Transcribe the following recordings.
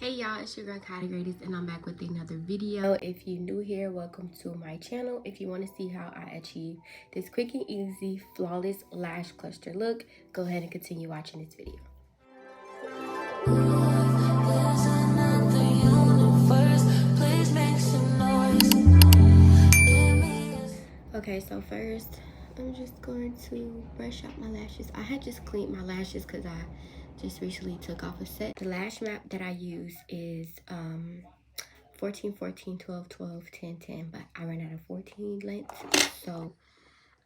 Hey y'all, it's your girl Kylie Greatest and I'm back with another video. If you're new here, welcome to my channel. If you want to see how I achieve this quick and easy flawless lash cluster look, go ahead and continue watching this video. Okay, so first I'm just going to brush out my lashes. I had just cleaned my lashes because I just recently took off a set. The lash map that I use is 14, 14, 12, 12, 10, 10, but I ran out of 14 lengths, so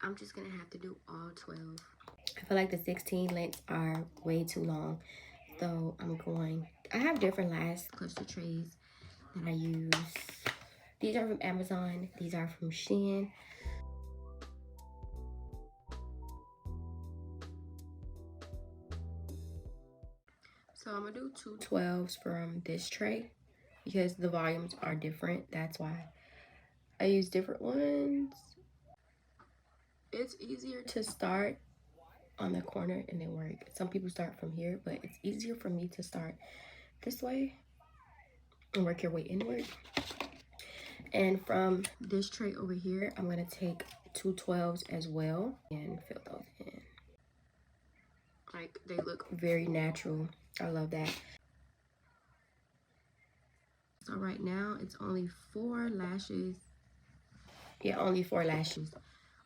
I'm just gonna have to do all 12. I feel like the 16 lengths are way too long, so I have different lash cluster trays that I use. These are from Amazon, these are from Shein. So I'm gonna do two 12s from this tray because the volumes are different. That's why I use different ones. It's easier to start on the corner and then work. Some people start from here, but it's easier for me to start this way and work your way inward. And from this tray over here, I'm gonna take two 12s as well and fill those in. Like, they look very natural. I love that. So right now it's only 4 lashes. Yeah, only 4 lashes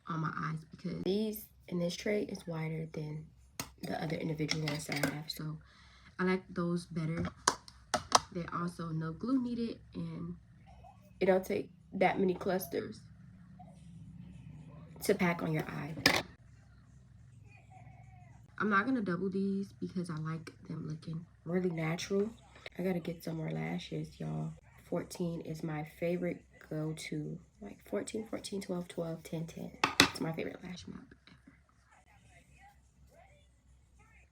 on my eyes because these in this tray is wider than the other individual ones that I have. So I like those better. They also no glue needed and it don't take that many clusters to pack on your eye. I'm not gonna double these because I like them looking really natural. I gotta get some more lashes, y'all. 14 is my favorite go-to. Like 14, 14, 12, 12, 10, 10. It's my favorite lash map ever.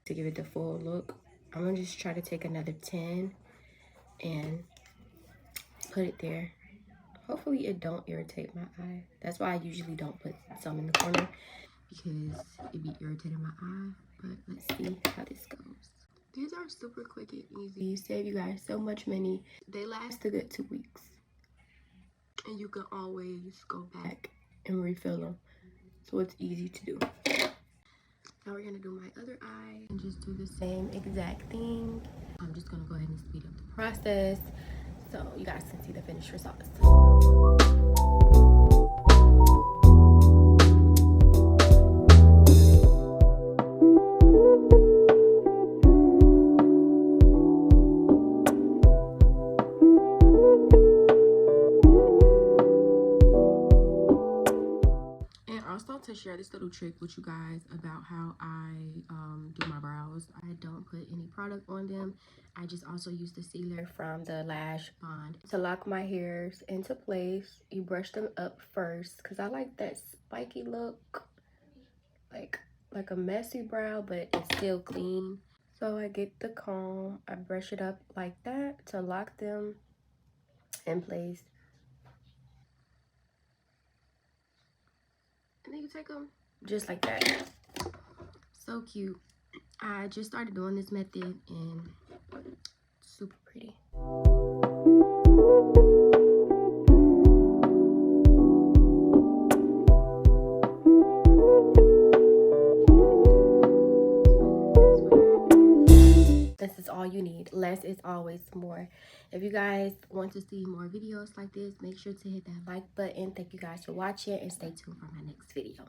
To give it the full look, I'm gonna just try to take another 10 and put it there. Hopefully it don't irritate my eye. That's why I usually don't put some in the corner because it be irritating my eye. But let's see how this goes. These are super quick and easy. Save you guys so much money. They last a good 2 weeks. And you can always go back and refill them. So it's easy to do. Now we're gonna do my other eye and just do the same exact thing. I'm just gonna go ahead and speed up the process so you guys can see the finished results. To share this little trick with you guys about how I do my brows. I don't put any product on them. I just also use the sealer from the Lash Bond. To lock my hairs into place, you brush them up first because I like that spiky look, like a messy brow, but it's still clean. So I get the comb, I brush it up like that to lock them in place. And then you take them just like that. So cute. I just started doing this method and super pretty. This is all you need. Less is always more. If you guys want to see more videos like this, make sure to hit that like button. Thank you guys for watching and stay tuned for my next video.